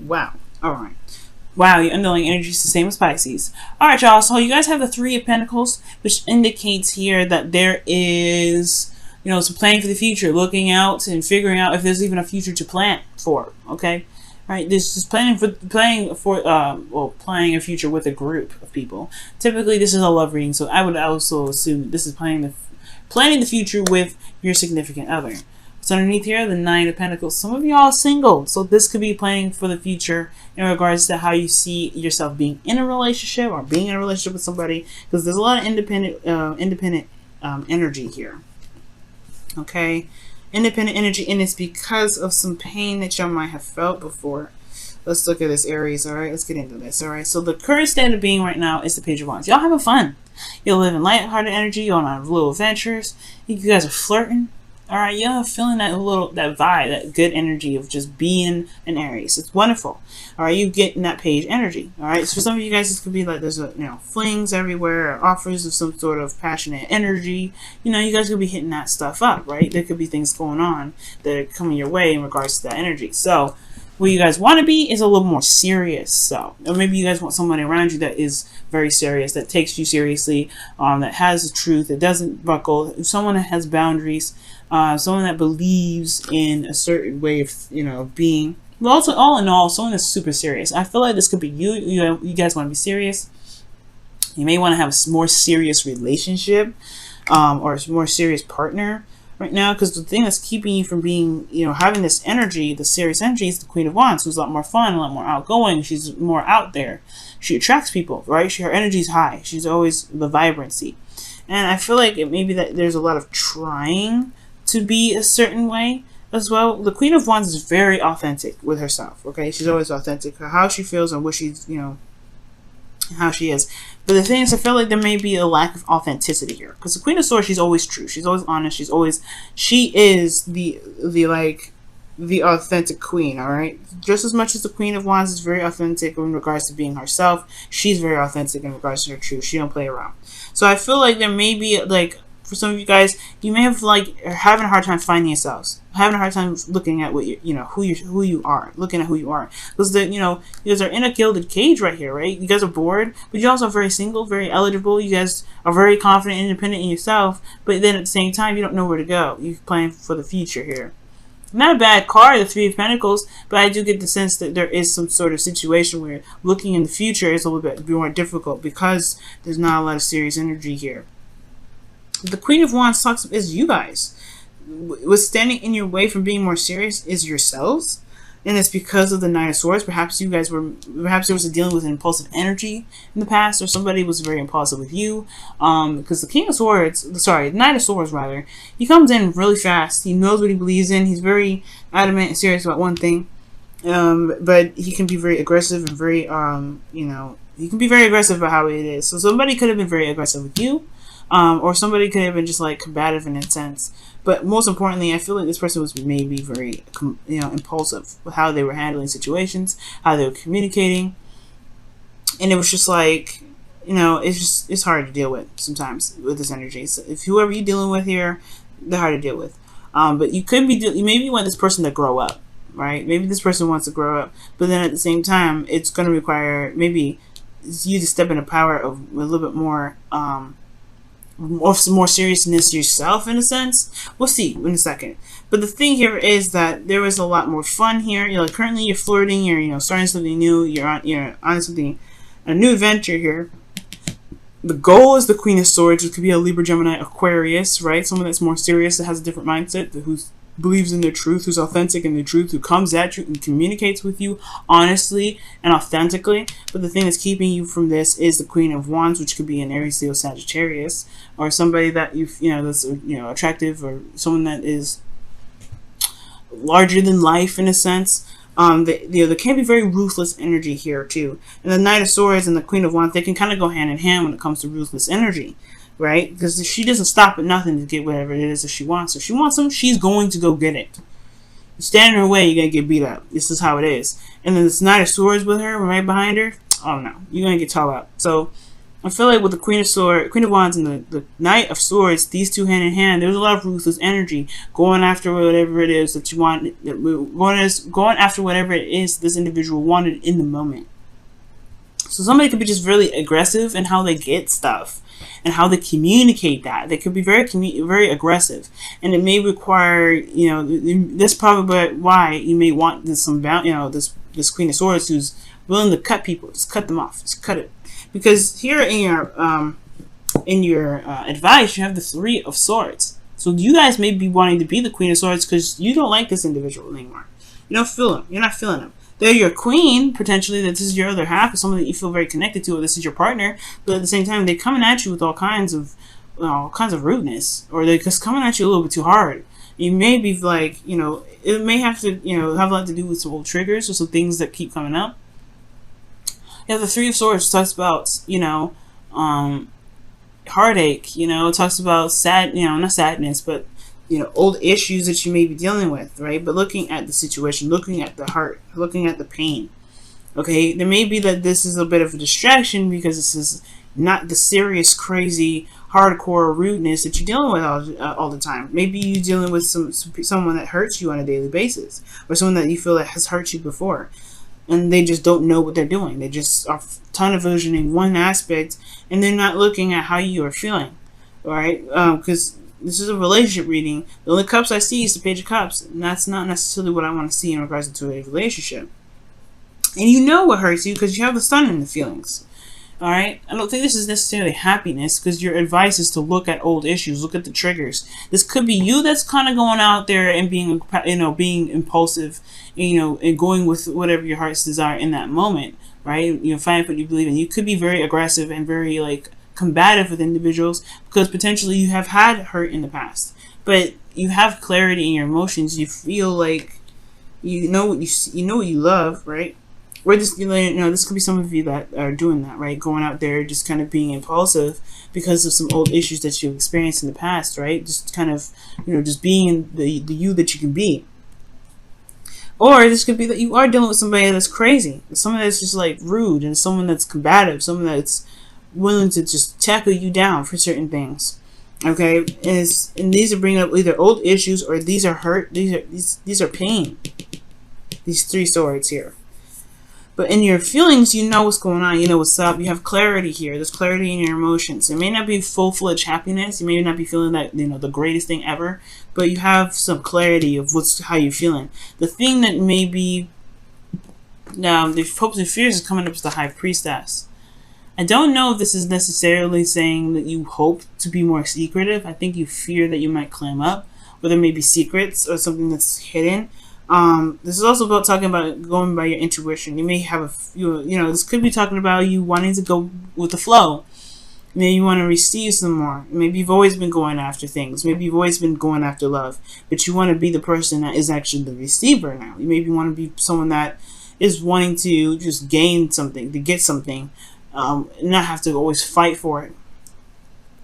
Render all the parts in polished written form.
Wow. All right. Wow, your underlying energy is the same as Pisces. All right, y'all. So you guys have the Three of Pentacles, which indicates here that there is, some planning for the future, looking out and figuring out if there's even a future to plan for. Okay, right. This is planning a future with a group of people. Typically, this is a love reading, so I would also assume this is planning the future with your significant other. So underneath here, the Nine of Pentacles. Some of y'all are single, so this could be planning for the future in regards to how you see yourself being in a relationship or being in a relationship with somebody, because there's a lot of independent energy here. Okay, independent energy, and it's because of some pain that y'all might have felt before. Let's look at this, Aries. All right, let's get into this. All right, so the current state of being right now is the Page of Wands. Y'all having fun. You're living lighthearted energy. You're on little adventures. You guys are flirting. All right, you're feeling that vibe, that good energy of just being an Aries. It's wonderful. All right, you getting that page energy. All right, so for some of you guys, this could be like there's flings everywhere, or offers of some sort of passionate energy. You guys could be hitting that stuff up, right? There could be things going on that are coming your way in regards to that energy. So where you guys want to be is a little more serious. So, or maybe you guys want somebody around you that is very serious, that takes you seriously, that has the truth, that doesn't buckle, someone that has boundaries, someone that believes in a certain way of being. But also, all in all, someone that's super serious. I feel like this could be you. You guys want to be serious. You may want to have a more serious relationship, or a more serious partner right now, because the thing that's keeping you from being, having this energy, the serious energy, is the Queen of Wands, who's a lot more fun, a lot more outgoing. She's more out there. She attracts people, right? Her energy is high. She's always the vibrancy. And I feel like it may be that there's a lot of trying to be a certain way as well. The Queen of Wands is very authentic with herself, okay? She's always authentic. How she feels and what she's, how she is. But the thing is, I feel like there may be a lack of authenticity here, because the Queen of Swords, she's always true, she's always honest, she is the authentic queen. All right, just as much as the Queen of Wands is very authentic in regards to being herself, she's very authentic in regards to her truth. She don't play around. So I feel like there may be, like, for some of you guys, you may have having a hard time finding yourselves, having a hard time looking at what who you are, looking at who you are, because you guys are in a gilded cage right here, right? You guys are bored, but you also are very single, very eligible. You guys are very confident, independent in yourself, but then at the same time, you don't know where to go. You're planning for the future here. Not a bad card, the Three of Pentacles, but I do get the sense that there is some sort of situation where looking in the future is a little bit more difficult because there's not a lot of serious energy here. The Queen of Wands talks is you guys. What's standing in your way from being more serious is yourselves, and it's because of the Knight of Swords. Perhaps there was a dealing with an impulsive energy in the past, or somebody was very impulsive with you. Because the Knight of Swords rather, he comes in really fast. He knows what he believes in. He's very adamant and serious about one thing, but he can be very aggressive and very he can be very aggressive about how it is. So somebody could have been very aggressive with you. Or somebody could have been just like combative in a sense. But most importantly, I feel like this person was maybe very, impulsive with how they were handling situations, how they were communicating. And it was just like, it's hard to deal with sometimes with this energy. So if whoever you're dealing with here, they're hard to deal with. But you maybe want this person to grow up, right? Maybe this person wants to grow up. But then at the same time, it's going to require maybe you to step into power of a little bit more, more seriousness yourself in a sense. We'll see in a second. But the thing here is that there is a lot more fun here. Currently you're flirting, you're starting something new, you're on something, a new adventure here. The goal is the Queen of Swords, which could be a Libra, Gemini, Aquarius, right? Someone that's more serious, that has a different mindset, who believes in their truth, who's authentic in their truth, who comes at you and communicates with you honestly and authentically. But the thing that's keeping you from this is the Queen of Wands, which could be an Aries, Leo, Sagittarius, or somebody that that's attractive, or someone that is larger than life in a sense. There can be very ruthless energy here too. And the Knight of Swords and the Queen of Wands, they can kind of go hand in hand when it comes to ruthless energy. Right? Because she doesn't stop at nothing to get whatever it is that she wants. If she wants something, she's going to go get it. You stand in her way, you're going to get beat up. This is how it is. And then this Knight of Swords with her, right behind her, oh no, you're going to get tall up. So, I feel like with the Queen of Wands and the Knight of Swords, these two hand in hand, there's a lot of ruthless energy going after whatever it is that you want, going after whatever it is this individual wanted in the moment. So somebody could be just really aggressive in how they get stuff and how they communicate that. They could be very aggressive, and it may require, that's probably why you may want this Queen of Swords who's willing to cut people, just cut them off, just cut it. Because here in your advice, you have the Three of Swords. So you guys may be wanting to be the Queen of Swords because you don't like this individual anymore. You don't feel them. You're not feeling them. They're your queen, potentially, that this is your other half, or someone that you feel very connected to, or this is your partner. But at the same time, they're coming at you with all kinds of rudeness, or they're just coming at you a little bit too hard. You may be like, it may have to, have a lot to do with some old triggers or some things that keep coming up. You have the Three of Swords, talks about, heartache, it talks about not sadness, but, old issues that you may be dealing with, right? But looking at the situation, looking at the heart, looking at the pain, okay? There may be that this is a bit of a distraction because this is not the serious, crazy, hardcore rudeness that you're dealing with all the time. Maybe you're dealing with someone that hurts you on a daily basis, or someone that you feel that has hurt you before, and they just don't know what they're doing. They just are tunnel visioning one aspect, and they're not looking at how you are feeling, all right? Because this is a relationship reading. The only cups I see is the Page of Cups, and that's not necessarily what I want to see in regards to a relationship. And you know what hurts you because you have the Sun in the feelings. All right, I don't think this is necessarily happiness, because your advice is to look at old issues, look at the triggers. This could be you that's kind of going out there and being, being impulsive, and going with whatever your heart's desire in that moment, right? Find what you believe in. You could be very aggressive and very combative with individuals because potentially you have had hurt in the past, but you have clarity in your emotions. You feel like you know what you love, right? Or this, this could be some of you that are doing that, right? Going out there, just kind of being impulsive because of some old issues that you've experienced in the past, right? Just kind of, just being the you that you can be. Or this could be that you are dealing with somebody that's crazy, someone that's just rude, and someone that's combative, someone that's willing to just tackle you down for certain things. Okay, and these are bringing up either old issues or these are hurt. These are pain. These Three Swords here. But in your feelings, you know what's going on. You know what's up. You have clarity here. There's clarity in your emotions. It may not be full-fledged happiness. You may not be feeling that, the greatest thing ever. But you have some clarity of how you're feeling. The thing that may be the hopes and fears is coming up as the High Priestess. I don't know if this is necessarily saying that you hope to be more secretive. I think you fear that you might clam up, or there may be secrets or something that's hidden. This is also about talking about going by your intuition. You may have this could be talking about you wanting to go with the flow. Maybe you want to receive some more. Maybe you've always been going after things. Maybe you've always been going after love, but you want to be the person that is actually the receiver now. You maybe want to be someone that is wanting to just gain something, to get something, not have to always fight for it.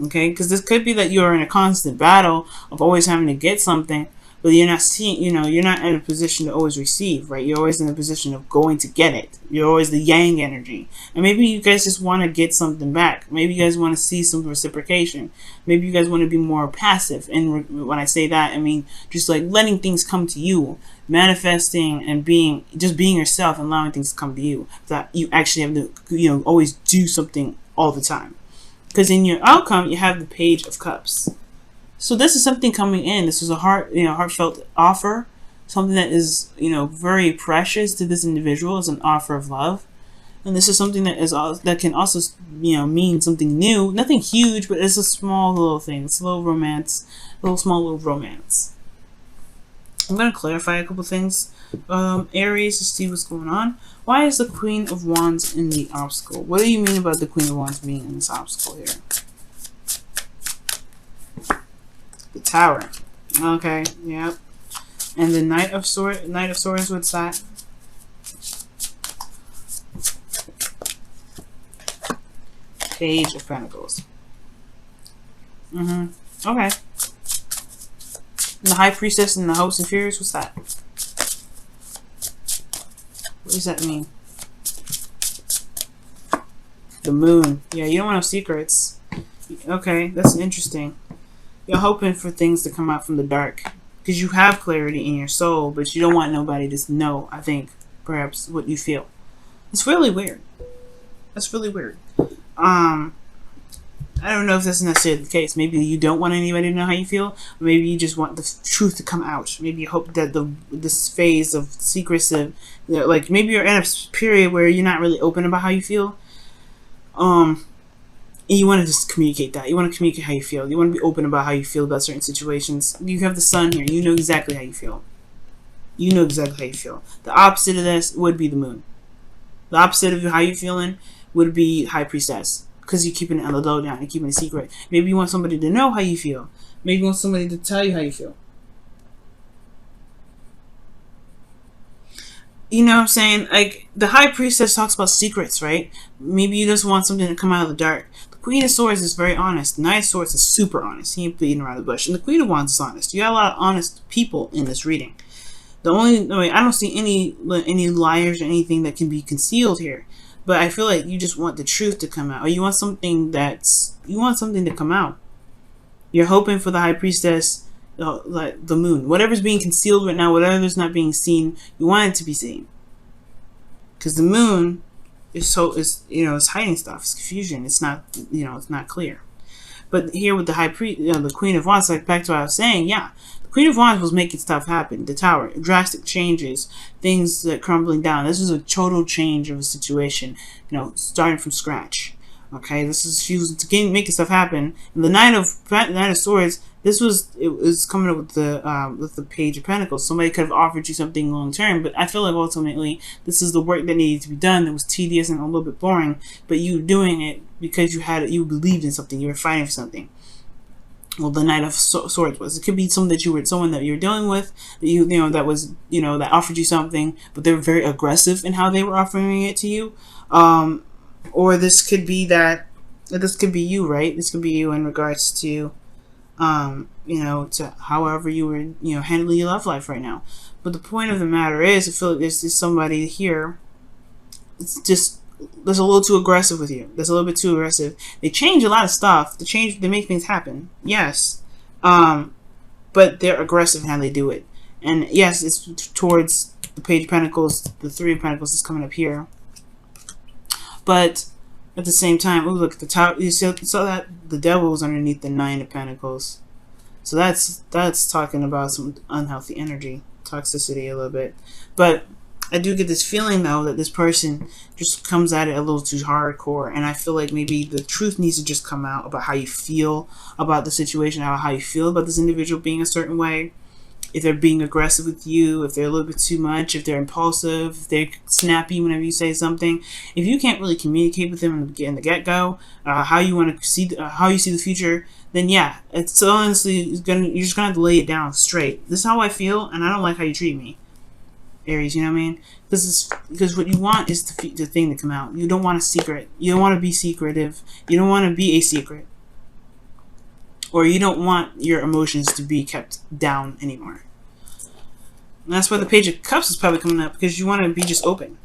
Okay, because this could be that you're in a constant battle of always having to get something, but you're not seeing, you're not in a position to always receive, right? You're always in a position of going to get it. You're always the yang energy. And maybe you guys just want to get something back. Maybe you guys want to see some reciprocation. Maybe you guys want to be more passive. And when I say that, I mean just letting things come to you, manifesting and being yourself and allowing things to come to you. That you actually have to, always do something all the time. Because in your outcome, you have the Page of Cups. So this is something coming in. This is a heartfelt offer, something that is, very precious to this individual as an offer of love. And this is something that can also, mean something new. Nothing huge, but it's a small little thing. It's a little romance, small little romance. I'm going to clarify a couple things. Aries, to see what's going on. Why is the Queen of Wands in the obstacle? What do you mean about the Queen of Wands being in this obstacle here? The Tower. Okay, yep. And the Knight of Swords, what's that? Page of Pentacles. Okay. And the High Priestess and the Hopes and Fears, what's that? What does that mean? The moon. Yeah, you don't want no secrets. Okay, that's interesting. You're hoping for things to come out from the dark. Because you have clarity in your soul, but you don't want nobody to know, I think, perhaps, what you feel. It's really weird. That's really weird. I don't know if that's necessarily the case. Maybe you don't want anybody to know how you feel. Or maybe you just want the truth to come out. Maybe you hope that this phase of secrecy, like maybe you're in a period where you're not really open about how you feel. And you want to just communicate that. You want to communicate how you feel. You want to be open about how you feel about certain situations. You have the sun here. You know exactly how you feel. You know exactly how you feel. The opposite of this would be the moon. The opposite of how you're feeling would be High Priestess. Because you're keeping it on the low down and keeping it secret. Maybe you want somebody to know how you feel. Maybe you want somebody to tell you how you feel. You know what I'm saying? Like, the High Priestess talks about secrets, right? Maybe you just want something to come out of the dark. The Queen of Swords is very honest. The Knight of Swords is super honest. He ain't beating around the bush. And the Queen of Wands is honest. You got a lot of honest people in this reading. I don't see any liars or anything that can be concealed here. But I feel like you just want the truth to come out. Or you want something to come out. You're hoping for the High Priestess, like the moon. Whatever's being concealed right now, whatever's not being seen, you want it to be seen. Because the moon is it's hiding stuff. It's confusion. It's not, it's not clear. But here with the the Queen of Wands, like back to what I was saying, yeah. The Queen of Wands was making stuff happen. The Tower, drastic changes, things that crumbling down. This is a total change of a situation, starting from scratch. Okay, she was making stuff happen. And the Knight of Swords, it was coming up with the Page of Pentacles. Somebody could have offered you something long term, but I feel like ultimately this is the work that needed to be done. That was tedious and a little bit boring, but you doing it because you believed in something. You were fighting for something. Well, the Knight of Swords was. It could be someone that you were dealing with, that offered you something, but they were very aggressive in how they were offering it to you. Or this could be you, right? This could be you in regards to, to however you were, handling your love life right now. But the point of the matter is, I feel like there's somebody here. It's just that's a little too aggressive with you. That's a little bit too aggressive. They change a lot of stuff. They make things happen. Yes. But they're aggressive in how they do it. And yes, it's towards the Page of Pentacles, the Three of Pentacles is coming up here. But at the same time, look at the top. You saw that the Devil was underneath the Nine of Pentacles. So that's talking about some unhealthy energy, toxicity a little bit. But I do get this feeling though that this person just comes at it a little too hardcore, and I feel like maybe the truth needs to just come out about how you feel about the situation, how you feel about this individual being a certain way. If they're being aggressive with you, if they're a little bit too much, if they're impulsive, if they're snappy whenever you say something. If you can't really communicate with them in the get-go, how you see the future, then yeah, it's honestly you're just gonna have to lay it down straight. This is how I feel, and I don't like how you treat me, Aries. You know what I mean? Because what you want is the thing to come out. You don't want a secret. You don't want to be secretive. You don't want to be a secret. Or you don't want your emotions to be kept down anymore. And that's why the Page of Cups is probably coming up, because you want to be just open.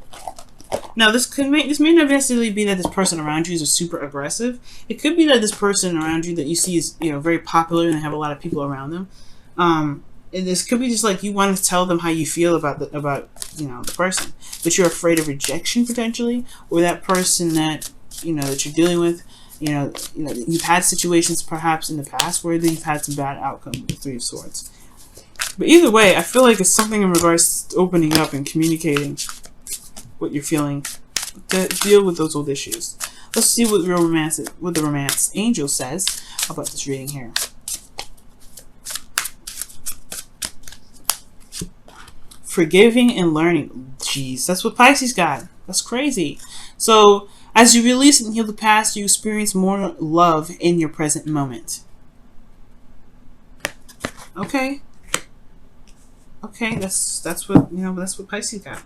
Now, this may not necessarily be that this person around you is super aggressive. It could be that this person around you that you see is very popular and they have a lot of people around them. And this could be just like you want to tell them how you feel about the person, but you're afraid of rejection potentially, or that person that that you're dealing with. You've had situations perhaps in the past where you've had some bad outcome with the Three of Swords. But either way, I feel like it's something in regards to opening up and communicating what you're feeling to deal with those old issues. Let's see what the romance angel says about this reading here. Forgiving and learning. Jeez, that's what Pisces got. That's crazy. So, as you release and heal the past, you experience more love in your present moment. Okay. Okay, that's what Pisces got.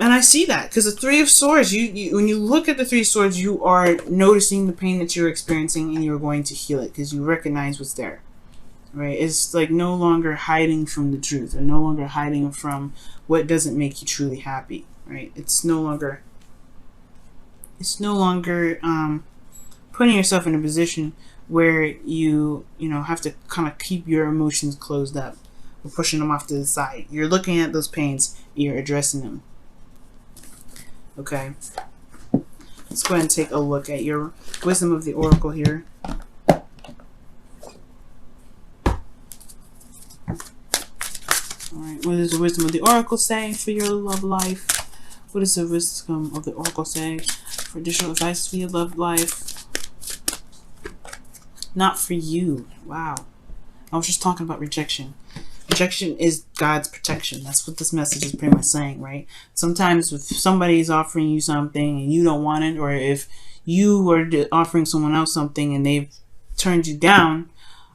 And I see that, because the Three of Swords, when you look at the Three of Swords, you are noticing the pain that you're experiencing, and you're going to heal it because you recognize what's there. Right? It's like no longer hiding from the truth, or no longer hiding from what doesn't make you truly happy. Right? It's no longer it's no longer putting yourself in a position where you have to kind of keep your emotions closed up or pushing them off to the side. You're looking at those pains, you're addressing them. Okay, let's go ahead and take a look at your wisdom of the oracle here. Alright, what does the wisdom of the oracle say for your love life? What does the wisdom of the oracle say for additional advice for your love life? Not for you. Wow. I was just talking about rejection. Rejection is God's protection. That's what this message is pretty much saying, right? Sometimes if somebody's offering you something and you don't want it, or if you were offering someone else something and they've turned you down,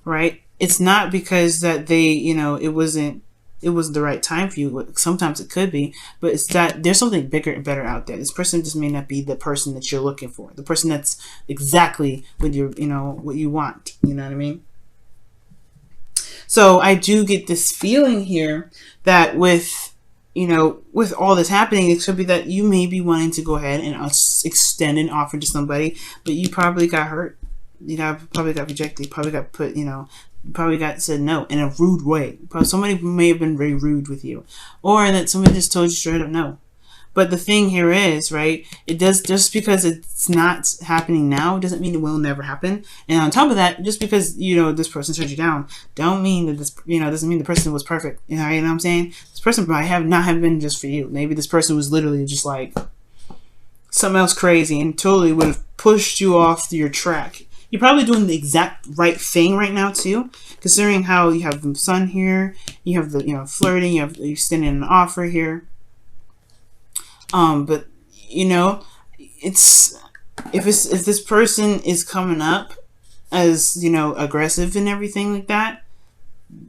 right? It's not because that they, it wasn't the right time for you. Sometimes it could be, but it's that there's something bigger and better out there. This person just may not be the person that you're looking for, the person that's exactly what what you want. You know what I mean? So I do get this feeling here that with all this happening, it could be that you may be wanting to go ahead and extend an offer to somebody, but you probably got hurt. Probably got rejected. Probably got put, probably got said no in a rude way. Probably somebody may have been very rude with you, or that somebody just told you straight up no. But the thing here is, right, it does, just because it's not happening now doesn't mean it will never happen. And on top of that, just because this person turned you down, don't mean that this doesn't mean the person was perfect. You know what I'm saying? This person might not have been just for you. Maybe this person was literally just like something else crazy and totally would have pushed you off your track. You're probably doing the exact right thing right now too, considering how you have the sun here, you have the flirting, you're extending an offer here. But it's if this person is coming up as aggressive and everything like that,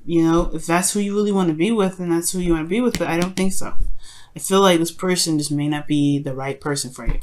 if that's who you really want to be with, then that's who you want to be with. But I don't think so. I feel like this person just may not be the right person for you.